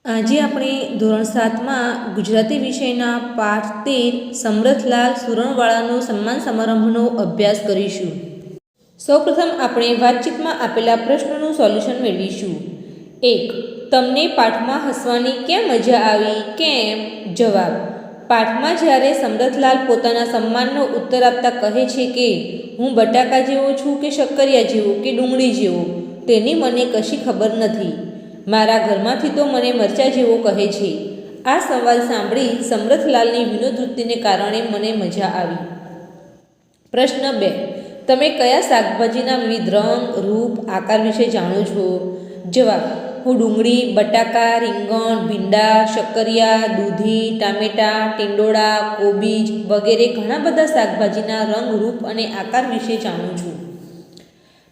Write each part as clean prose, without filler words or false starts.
આજે આપણે ધોરણ 7માં ગુજરાતી વિષયના પાઠ 13 સમરથલાલ સુરણવાળાનો સન્માન સમારંભનો અભ્યાસ કરીશું. સૌપ્રથમ આપણે વાતચીતમાં આપેલા પ્રશ્નોનું સોલ્યુશન મેળવીશું. 1. તમને પાઠમાં હસવાની કેમ મજા આવી? કેમ? જવાબ. પાઠમાં જ્યારે સમરથલાલ પોતાના સન્માનનો ઉત્તર આપતા કહે છે કે હું બટાકા જેવો છું કે શક્કરિયા જેવો કે ડુંગળી જેવો, તેની મને કશી ખબર નથી. મારા ઘરમાંથી તો મને મરચાં જેવો કહે છે. આ સવાલ સાંભળી સમરથલાલની વિનોદવૃત્તિને કારણે મને મજા આવી. પ્રશ્ન 2. તમે કયા શાકભાજીના વિવિધ રંગ, રૂપ, આકાર વિશે જાણો છો? જવાબ. હું ડુંગળી, બટાકા, રીંગણ, ભીંડા, શક્કરિયા, દૂધી, ટામેટાં, ટીંડોળા, કોબીજ વગેરે ઘણા બધા શાકભાજીના રંગ, રૂપ અને આકાર વિશે જાણું છું.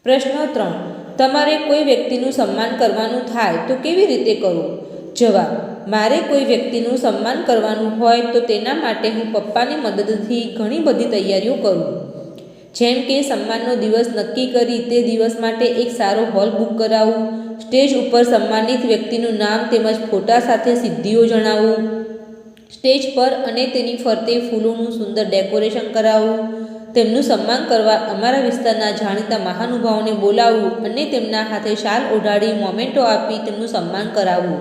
પ્રશ્ન 3. તમારે કોઈ વ્યક્તિનું સન્માન કરવાનું થાય તો કેવી રીતે કરો? જવાબ. મારે કોઈ વ્યક્તિનું સન્માન કરવાનું હોય તો તેના માટે હું પપ્પાની મદદથી ઘણી બધી તૈયારીઓ કરું. જેમ કે સન્માનનો દિવસ નક્કી કરી તે દિવસ માટે એક સારો હોલ બુક કરાવું, સ્ટેજ ઉપર સન્માનિત વ્યક્તિનું નામ તેમજ ફોટા સાથે સિદ્ધિઓ જણાવું, સ્ટેજ પર અને તેની ફરતે ફૂલોનું સુંદર ડેકોરેશન કરાવવું, તેમનું સન્માન કરવા અમારા વિસ્તારના જાણીતા મહાનુભાવોને બોલાવવું અને તેમના હાથે શાલ ઓઢાડી મોમેન્ટો આપી તેમનું સન્માન કરાવવું,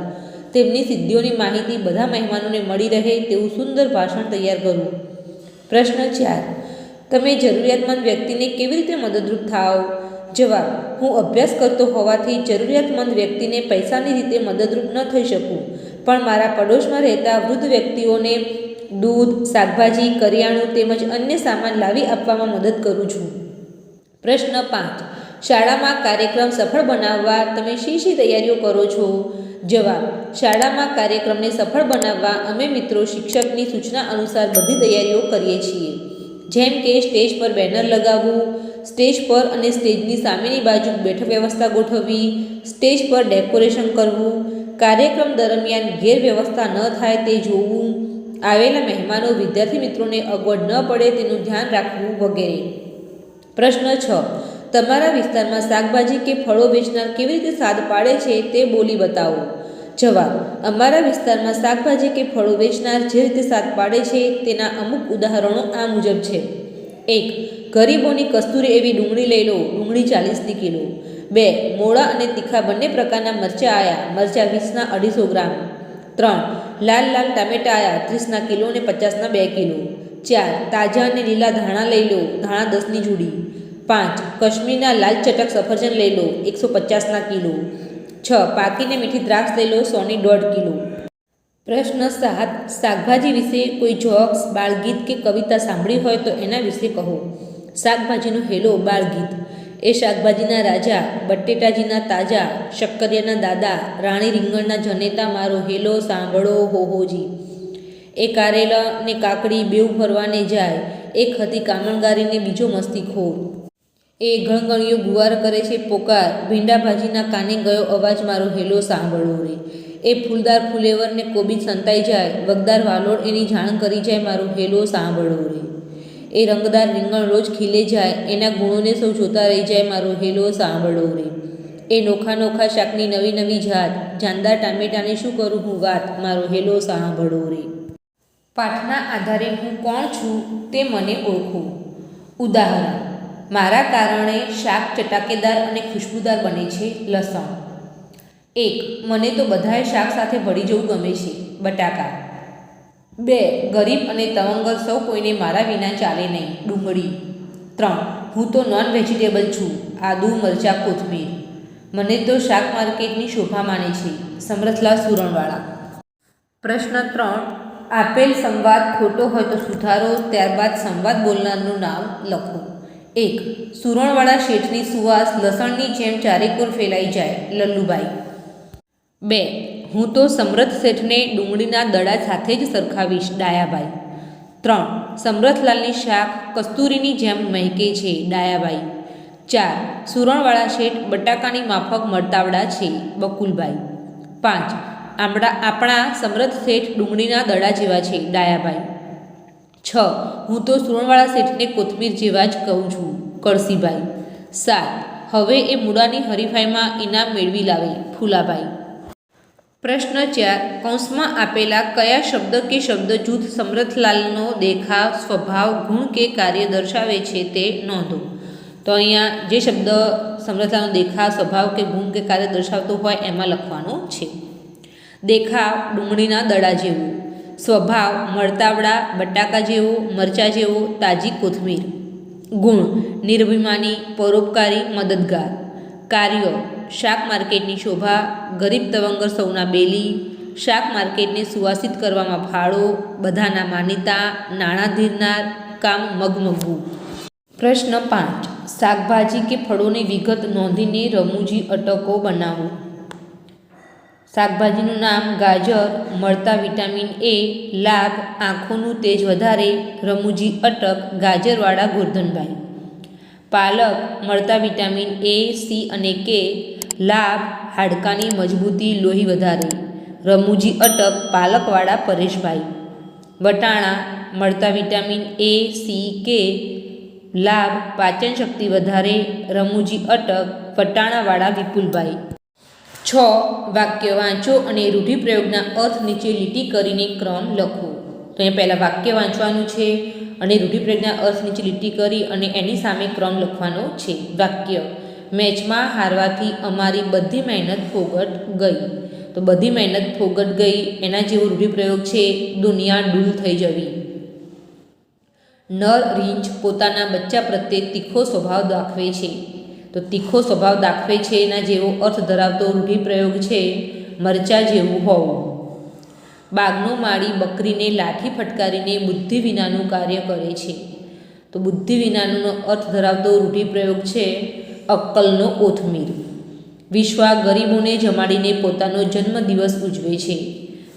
તેમની સિદ્ધિઓની માહિતી બધા મહેમાનોને મળી રહે તેવું સુંદર ભાષણ તૈયાર કરવું. પ્રશ્ન 4. તમે જરૂરિયાતમંદ વ્યક્તિને કેવી રીતે મદદરૂપ થાવ? જવાબ. હું અભ્યાસ કરતો હોવાથી જરૂરિયાતમંદ વ્યક્તિને પૈસાની રીતે મદદરૂપ ન થઈ શકું, પણ મારા પડોશમાં રહેતા વૃદ્ધ વ્યક્તિઓને દૂધ, શાકભાજી, કરિયાણું તેમજ અન્ય સામાન લાવી આપવામાં મદદ કરું છું. પ્રશ્ન 5. શાળામાં કાર્યક્રમ સફળ બનાવવા તમે શી તૈયારીઓ કરો છો? જવાબ. શાળામાં કાર્યક્રમને સફળ બનાવવા અમે મિત્રો શિક્ષકની સૂચના અનુસાર બધી તૈયારીઓ કરીએ છીએ. જેમ કે સ્ટેજ પર બેનર લગાવવું, સ્ટેજ પર અને સ્ટેજની સામેની બાજુ બેઠક વ્યવસ્થા ગોઠવવી, સ્ટેજ પર ડેકોરેશન કરવું, કાર્યક્રમ દરમિયાન ગેરવ્યવસ્થા ન થાય તે જોવું, આવેલા મહેમાનો વિદ્યાર્થી મિત્રોને અગવડ ન પડે તેનું ધ્યાન રાખવું વગેરે. પ્રશ્ન 6. તમારા વિસ્તારમાં શાકભાજી કે ફળો વેચનાર કેવી રીતે સાદ પાડે છે તે બોલી બતાવો. જવાબ. અમારા વિસ્તારમાં શાકભાજી કે ફળો વેચનાર જે રીતે સાદ પાડે છે તેના અમુક ઉદાહરણો આ મુજબ છે. 1. ગરીબોની કસ્તુરી એવી ડુંગળી લઈ લો, ડુંગળી 40ની કિલો. 2. મોળા અને તીખા બંને પ્રકારના મરચાં આયા, મરચાં 20ના 250 ગ્રામ. 3. લાલ ટામેટાં આયા, 30ના કિલો અને 50ના 2 કિલો. 4. તાજા અને લીલા ધાણા લઈ લો, ધાણા 10ની જોડી. 5. કાશ્મીરના લાલ ચટક સફરજન લઈ લો, 150ના કિલો. 6. પાકીને મીઠી દ્રાક્ષ લઈ લો, 100ની 1.5 કિલો. પ્રશ્ન 7. શાકભાજી વિશે કોઈ જોક્સ, બાળગીત કે કવિતા સાંભળી હોય તો એના વિશે કહો. શાકભાજીનો હેલો બાળગીત. એ શાકભાજીના રાજા, બટેટાજીના તાજા, શક્કરિયાના દાદા, રાણી રીંગણના જનેતા, મારો હેલો સાંભળો હોહોજી. એ કારેલા ને કાકડી બેઉ ફરવાને જાય, એક હતી કામણગારીને બીજો મસ્તીખોર. એ ગણગણિયો ગુવાર કરે છે પોકાર, ભીંડા ભાજીના કાને ગયો અવાજ, મારો હેલો સાંભળો રે. એ ફૂલદાર ફુલેવર ને કોબીજ સંતાઈ જાય, વગદાર વાલોડ એની જાણ કરી જાય, મારો હેલો સાંભળો રે. એ રંગદાર રીંગણ રોજ ખીલે જાય, એના ગુણોને સૌ જોતા રહી જાય, મારો હેલો સાંભળો રે. એ નોખા શાકની નવી જાત, જાનદાર ટામેટાની શું કરું હું વાત, મારો હેલો સાંભળો રે. પાઠના આધારે હું કોણ છું તે મને ઓળખો. ઉદાહરણ. મારા કારણે શાક ચટાકેદાર અને ખુશ્બુદાર બને છે. લસણ. 1. મને તો બધાએ શાક સાથે ભળી જવું ગમે છે. બટાકા. 2. ગરીબ અને તવંગર સૌ કોઈને મારા વિના ચાલે નહીં. ડુંગળી. 3. હું તો નોન વેજીટેબલ છું. આદુ, મરચાં, કોથમીર. મને તો શાક માર્કેટની શોભા માને છે. સમરથલાલ સુરણવાળા. પ્રશ્ન 3. આપેલ સંવાદ ખોટો હોય તો સુધારો, ત્યારબાદ સંવાદ બોલનારનું નામ લખો. 1. સુરણવાળા શેઠની સુવાસ લસણની જેમ ચારેકોર ફેલાઈ જાય. લલ્લુભાઈ. 2. હું તો સમરથ શેઠને ડુંગળીના દડા સાથે જ સરખાવીશ. ડાયાભાઈ. 3. સમરથલાલની શાક કસ્તુરીની જેમ મહેકે છે. ડાયાભાઈ. 4. સુરણવાળા શેઠ બટાકાની માફક મળતાવડા છે. બકુલભાઈ. 5. આપણા સમરથ શેઠ ડુંગળીના દડા જેવા છે. ડાયાભાઈ. 6. હું તો સુરણવાળા શેઠને કોથમીર જેવા જ કહું છું. કળસીભાઈ. 7. હવે એ મૂળાની હરીફાઈમાં ઇનામ મેળવી લાવે. ફૂલાભાઈ. પ્રશ્ન 4. કૌંસમાં આપેલા કયા શબ્દ કે શબ્દ જૂથ સમરથલાલનો દેખાવ, સ્વભાવ, ગુણ કે કાર્ય દર્શાવે છે તે નોંધો. તો અહીંયા જે શબ્દ સમરથલાલનો દેખાવ, સ્વભાવ કે ગુણ કે કાર્ય દર્શાવતો હોય એમાં લખવાનો છે. દેખાવ ડુંગળીના દડા જેવું, સ્વભાવ મળતાવડા, બટાકા જેવો, મરચા જેવો, તાજી કોથમીર. ગુણ નિર્ભિમાની, પરોપકારી, મદદગાર. કાર્ય શાક માર્કેટની શોભા, ગરીબ તવંગર સૌના બેલી, શાક માર્કેટને સુવાસિત કરવામાં ફાળો, બધાના માનીતા, નાણાં ધીરનાર, કામ મગમગવું. પ્રશ્ન 5. શાકભાજી કે ફળોની વિગત નોંધીને રમૂજી અટકો બનાવો. શાકભાજીનું નામ ગાજર, મળતા વિટામિન એ, લાભ આંખોનું તેજ વધારે, રમૂજી અટક ગાજરવાળા ગોરધનભાઈ. પાલક મળતા વિટામિન એ, સી અને કે, લાભ હાડકાની મજબૂતી, લોહી વધારે, રમૂજી અટક પાલકવાળા પરેશભાઈ. વટાણા મળતા વિટામિન એ, સી, કે, લાભ પાચન શક્તિ વધારે, રમૂજી અટક વટાણાવાળા વિપુલભાઈ. 6. વાક્ય વાંચો અને રૂઢિપ્રયોગના અર્થ નીચે લીટી કરીને ક્રમ લખો. તો અહીંયા પહેલાં વાક્ય વાંચવાનું છે અને રૂઢિપ્રયોગના અર્થ નીચે લીટી કરી અને એની સામે ક્રમ લખવાનો છે. વાક્ય: મેચમાં હારવાથી અમારી બધી મહેનત ફોગટ ગઈ. તો બધી મહેનત ફોગટ ગઈ એના જેવો રૂઢિપ્રયોગ છે દુનિયા ડૂલ થઈ જવી. નર રીંછ પોતાના બચ્ચા પ્રત્યે તીખો સ્વભાવ દાખવે છે. તો તીખો સ્વભાવ દાખવે છે એના જેવો અર્થ ધરાવતો રૂઢિપ્રયોગ છે મરચા જેવું હોવું. બાગનો માળી બકરીને લાઠી ફટકારીને બુદ્ધિ વિનાનું કાર્ય કરે છે. તો બુદ્ધિ વિનાનો અર્થ ધરાવતો રૂઢિપ્રયોગ છે અક્કલનો કોથમીર. વિશ્વા ગરીબોને જમાડીને પોતાનો જન્મદિવસ ઉજવે છે.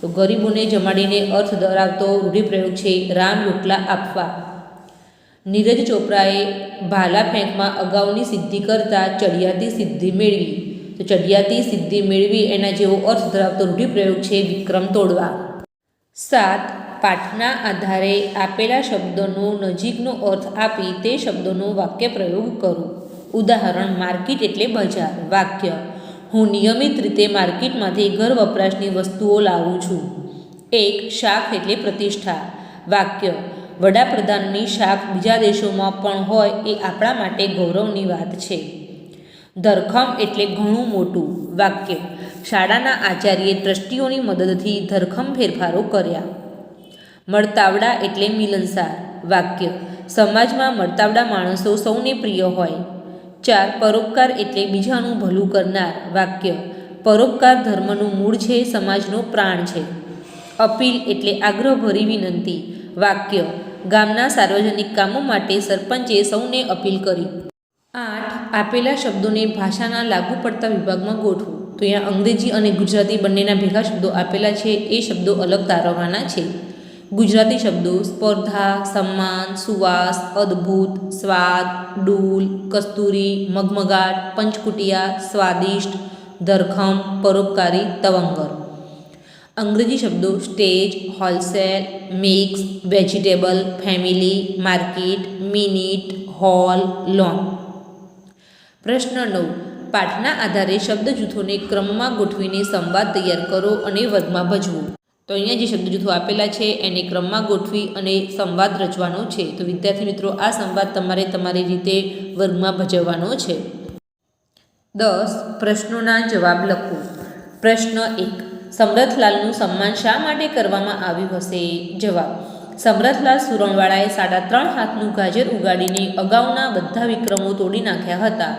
તો ગરીબોને જમાડીને અર્થ ધરાવતો રૂઢિપ્રયોગ છે રામ રોટલા આપવા. નીરજ ચોપરાએ ભાલા ફેંકમાં અગાઉની સિદ્ધિ કરતાં ચડિયાતી સિદ્ધિ મેળવી. તો ચડિયાતી સિદ્ધિ મેળવી એના જેવો અર્થ ધરાવતો રૂઢિપ્રયોગ છે વિક્રમ તોડવા. 7. પાઠના આધારે આપેલા શબ્દનો નજીકનો અર્થ આપી તે શબ્દોનો વાક્ય પ્રયોગ કરો. ઉદાહરણ: માર્કેટ એટલે બજાર. વાક્ય: હું નિયમિત રીતે માર્કેટમાંથી ઘર વપરાશની વસ્તુઓ લાવું છું. 1. શાખ એટલે પ્રતિષ્ઠા. વાક્ય: વડાપ્રધાનની શાખ બીજા દેશોમાં પણ હોય એ આપણા માટે ગૌરવની વાત છે. ધરખમ એટલે ઘણું મોટું. વાક્ય: શાળાના આચાર્યે ટ્રસ્ટીઓની મદદથી ધરખમ ફેરફારો કર્યા. મળતાવડા એટલે મિલનસાર. વાક્ય: સમાજમાં મળતાવડા માણસો સૌને પ્રિય હોય. 4. પરોપકાર એટલે બીજાનું ભલું કરનાર. વાક્ય: પરોપકાર ધર્મનું મૂળ છે, સમાજનો પ્રાણ છે. અપીલ એટલે આગ્રહભરી વિનંતી. વાક્ય: ગામના સાર્વજનિક કામો માટે સરપંચે સૌને અપીલ કરી. 8. આપેલા શબ્દોને ભાષાના લાગુ પડતા વિભાગમાં ગોઠવો. તો અહીંયા અંગ્રેજી અને ગુજરાતી બંનેના ભેગા શબ્દો આપેલા છે એ શબ્દો અલગ તારવવાના છે. ગુજરાતી શબ્દો: સ્પર્ધા, સન્માન, સુવાસ, અદ્ભુત, સ્વાદ, ડૂલ, કસ્તુરી, મગમગાટ, પંચકુટિયા, સ્વાદિષ્ટ, ધરખમ, પરોપકારી, તવંગર. અંગ્રેજી શબ્દો: stage, wholesale, mix, vegetable, family, market, minute, hall, loan. પ્રશ્ન 9. પાઠના આધારે શબ્દ જૂથોને ક્રમમાં ગોઠવીને સંવાદ તૈયાર કરો અને વર્ગમાં ભજવો. તો અહીંયા જે શબ્દ જૂથો આપેલા છે એને ક્રમમાં ગોઠવી અને સંવાદ રચવાનો છે. તો વિદ્યાર્થી મિત્રો, આ સંવાદ તમારે તમારી રીતે વર્ગમાં ભજવવાનો છે. 10. પ્રશ્નોના જવાબ લખો. પ્રશ્ન 1. સમરથલાલનું સન્માન શા માટે કરવામાં આવ્યું હશે? જવાબ: સમરથલાલ સુરણવાળાએ 3.5 હાથનું ગાજર ઉગાડીને અગાઉના બધા વિક્રમો તોડી નાખ્યા હતા.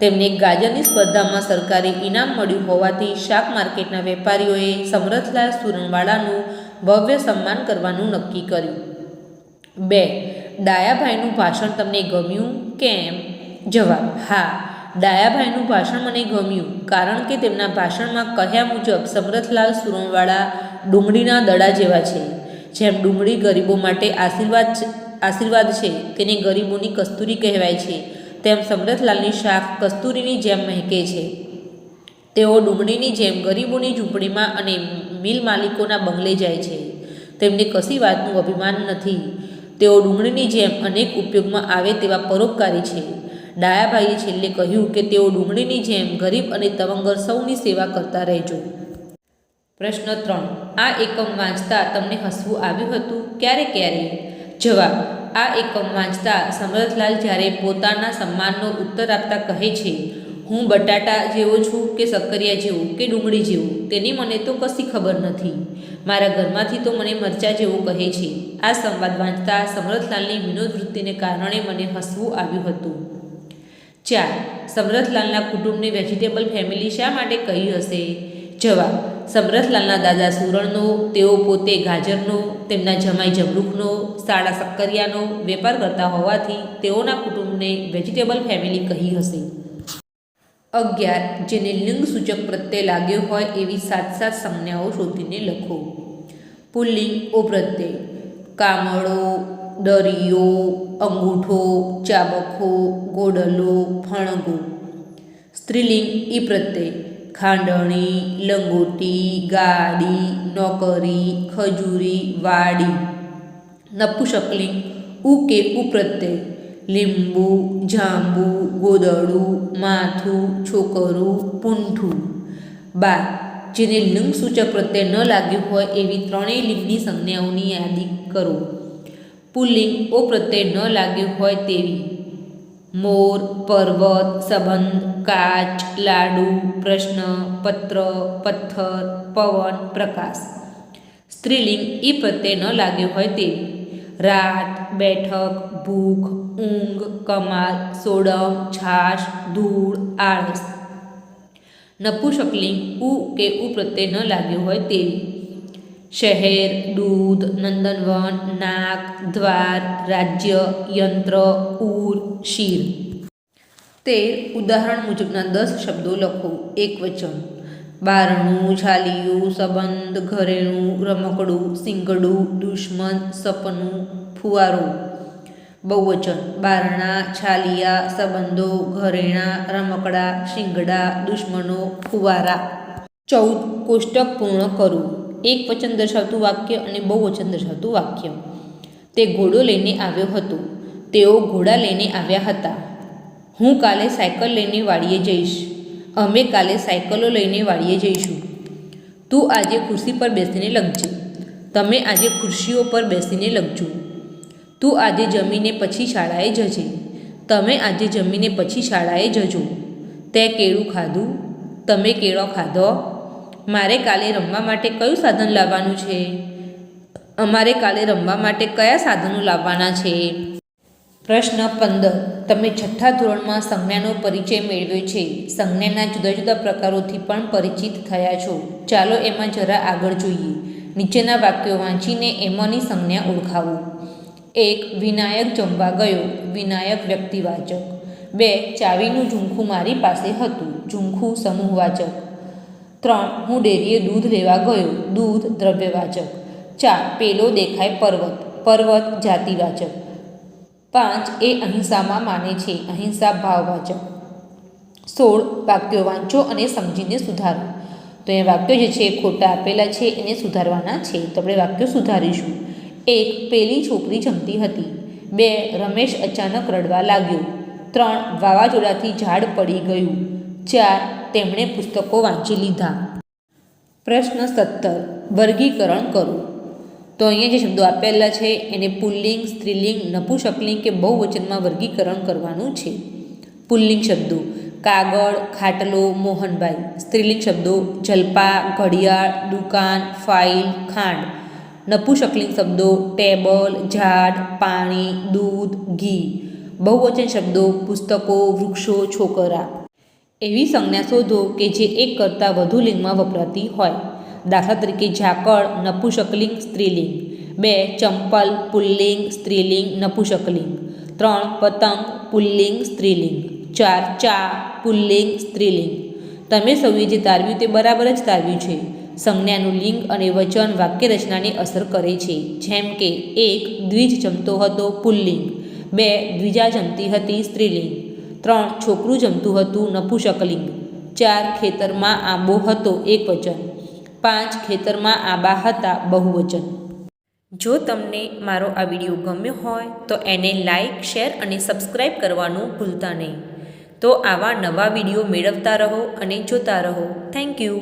તેમને ગાજરની સ્પર્ધામાં સરકારી ઇનામ મળ્યું હોવાથી શાક માર્કેટના વેપારીઓએ સમરથલાલ સુરણવાળાનું ભવ્ય સન્માન કરવાનું નક્કી કર્યું. 2. ડાયાભાઈનું ભાષણ તમને ગમ્યું? કેમ? જવાબ: હા, ડાયાભાઈનું ભાષણ મને ગમ્યું કારણ કે તેમના ભાષણમાં કહ્યા મુજબ સમરથલાલ સુરણવાળા ડુંગળીના દડા જેવા છે. જેમ ડુંગળી ગરીબો માટે આશીર્વાદ છે, તેને ગરીબોની કસ્તુરી કહેવાય છે, તેમ સમરથલાલની શાખ કસ્તુરીની જેમ મહેકે છે. તેઓ ડુંગળીની જેમ ગરીબોની ઝૂંપડીમાં અને મિલ માલિકોના બંગલે જાય છે. તેમને કશી વાતનું અભિમાન નથી. તેઓ ડુંગળીની જેમ અનેક ઉપયોગમાં આવે તેવા પરોપકારી છે. ડાયાભાઈએ છેલ્લે કહ્યું કે તેઓ ડુંગળીની જેમ ગરીબ અને તવંગર સૌની સેવા કરતા રહેજો. પ્રશ્ન 3. આ એકમ વાંચતા તમને હસવું આવ્યું હતું? ક્યારે ક્યારે? જવાબ. આ એકમ વાંચતા સમરથલાલ જ્યારે પોતાના સન્માનનો ઉત્તર આપતા કહે છે, હું બટાટા જેવો છું કે સક્કરિયા જેવો કે ડુંગળી જેવો, તેની મને તો કશી ખબર નથી. મારા ઘરમાંથી તો મને મરચાં જેવું કહે છે. આ સંવાદ વાંચતા સમરથલાલની વિનોદ વૃત્તિને કારણે મને હસવું આવ્યું હતું. 4. સમરથલાલના કુટુંબને વેજીટેબલ ફેમિલી શા માટે કહી હશે? જવાબ. સમરથલાલના દાદા સુરણનો, તેઓ પોતે ગાજરનો, તેમના જમાઈ જમરૂખનો, સાળા સક્કરિયાનો વેપાર કરતા હોવાથી તેઓના કુટુંબને વેજીટેબલ ફેમિલી કહી હશે. 11. જેને લિંગ સૂચક પ્રત્યય લાગ્યો હોય એવી 7 સંજ્ઞાઓ શોધીને લખો. પુલ્લિંગ ઓ પ્રત્યય: કામળો, દરિયો, અંગૂઠો, ચાબખો, ગોડલો, ફણગો. સ્ત્રીલિંગ ઈ પ્રત્યય: ખાંડણી, લંગોટી, ગાડી, નોકરી, ખજૂરી, વાડી. નપુંસકલિંગ ઉ કે ઉ પ્રત્યય: લીંબુ, જાંબુ, ગોદડું, માથું, છોકરું, પૂંઠું. 12. જેને લિંગ સૂચક પ્રત્યય ન લાગ્યું હોય એવી 3 લિંગની સંજ્ઞાઓની યાદી કરો. પુલ્લિંગ ઓ પ્રત્યય ન લાગ્યું હોય તેવી: મોર, પર્વત, સંબંધ, કાચ, લાડુ, પ્રશ્ન, પત્ર, પથ્થર, પવન, પ્રકાશ. સ્ત્રીલિંગ ઈ પ્રત્યય ન લાગ્યો હોય તેવી: રાત, બેઠક, ભૂખ, ઊંઘ, કમાલ, સોડમ, છાશ, ધૂળ, આળસ. નપુંસકલિંગ ઉ કે ઉ પ્રત્યય ન લાગ્યો હોય તેવી: શહેર, દૂધ, નંદનવન, નાક, દ્વાર, રાજ્ય, યંત્ર, ઉર, શીર. 13. ઉદાહરણ મુજબના 10 શબ્દો લખો. એકવચન: બારણું, છાલિયું, સંબંધ, ઘરેણું, રમકડું, સિંગડું, દુશ્મન, સપનું, ફુવારો. બહુવચન: બારણા, છાલિયા, સંબંધો, ઘરેણાં, રમકડા, શિંગડા, દુશ્મનો, ફુવારા. 14. કોષ્ટક પૂર્ણ કરો. એક વચન દર્શાવતું વાક્ય અને બહુવચન દર્શાવતું વાક્ય. તે ઘોડો લઈને આવ્યો હતો. તેઓ ઘોડા લઈને આવ્યા હતા. હું કાલે સાયકલ લઈને વાડીએ જઈશ. અમે કાલે સાયકલો લઈને વાડીએ જઈશું. તું આજે ખુરશી પર બેસીને લખજે. તમે આજે ખુરશીઓ પર બેસીને લખજો. તું આજે જમીને પછી શાળાએ જજે. તમે આજે જમીને પછી શાળાએ જજો. તે કેળું ખાધું. તમે કેળો ખાધો. મારે કાલે રમવા માટે કયું સાધન લાવવાનું છે? અમારે કાલે રમવા માટે કયા સાધનો લાવવાના છે? પ્રશ્ન 15. તમે 6થા ધોરણમાં સંજ્ઞાનો પરિચય મેળવ્યો છે. સંજ્ઞાના જુદા જુદા પ્રકારોથી પણ પરિચિત થયા છો. ચાલો એમાં જરા આગળ જોઈએ. નીચેના વાક્યો વાંચીને એમાંની સંજ્ઞા ઓળખાવો. 1. વિનાયક જમવા ગયો. વિનાયક વ્યક્તિવાચક. 2. ચાવીનું ઝુમખું મારી પાસે હતું. ઝુમખું સમૂહવાચક. 3. હું ડેરીએ દૂધ લેવા ગયો. દૂધ દ્રવ્યવાચક. 4. પેલો દેખાય પર્વત. પર્વત જાતિવાચક. 5. એ અહિંસામાં માને છે. અહિંસા ભાવવાચક. 16. વાક્યો વાંચો અને સમજીને સુધારો. તો એ વાક્યો જે છે ખોટા આપેલા છે એને સુધારવાના છે. તો આપણે વાક્યો સુધારીશું. 1. પેલી છોકરી જમતી હતી. 2. રમેશ અચાનક રડવા લાગ્યો. 3. વાવાઝોડાથી ઝાડ પડી ગયું. 4. તેમણે પુસ્તકો વાંચી લીધા. પ્રશ્ન 17. વર્ગીકરણ કરો. તો અહીંયા જે શબ્દો આપેલા છે એને પુલ્લિંગ, સ્ત્રીલિંગ, નપુંસકલિંગ કે બહુવચનમાં વર્ગીકરણ કરવાનું છે. પુલ્લિંગ શબ્દો: કાગળ, ખાટલો, મોહનભાઈ. સ્ત્રીલિંગ શબ્દો: જલપા, ઘડિયાળ, દુકાન, ફાઇલ, ખાંડ. નપુંસકલિંગ શબ્દો: ટેબલ, ઝાડ, પાણી, દૂધ, ઘી. બહુવચન શબ્દો: પુસ્તકો, વૃક્ષો, છોકરા. એવી સંજ્ઞા શોધો કે જે એક કરતાં વધુ લિંગમાં વપરાતી હોય. દાખલા તરીકે ઝાકળ નપુંસકલિંગ સ્ત્રીલિંગ. 2. ચંપલ પુલ્લિંગ સ્ત્રીલિંગ નપુંસકલિંગ. 3. પતંગ પુલ્લિંગ સ્ત્રીલિંગ. 4. ચા પુલ્લિંગ સ્ત્રીલિંગ. તમે સૌએ જે તારવ્યું તે બરાબર જ તારવ્યું છે. સંજ્ઞાનું લિંગ અને વચન વાક્ય રચનાને અસર કરે છે. જેમ કે 1. દ્વિજ જમતો હતો પુલ્લિંગ. 2. દ્વિજા જમતી હતી સ્ત્રીલિંગ. 3. છોકરું જમતું હતું નપુંસકલિંગ. 4. ખેતરમાં આંબો હતો એકવચન. 5. ખેતરમાં આંબા હતા બહુવચન. જો તમને મારો આ વિડીયો ગમ્યો હોય તો એને લાઇક, શેર અને સબસ્ક્રાઈબ કરવાનું ભૂલતા નહીં. તો આવા નવા વિડીયો મેળવતા રહો અને જોતા રહો. Thank you.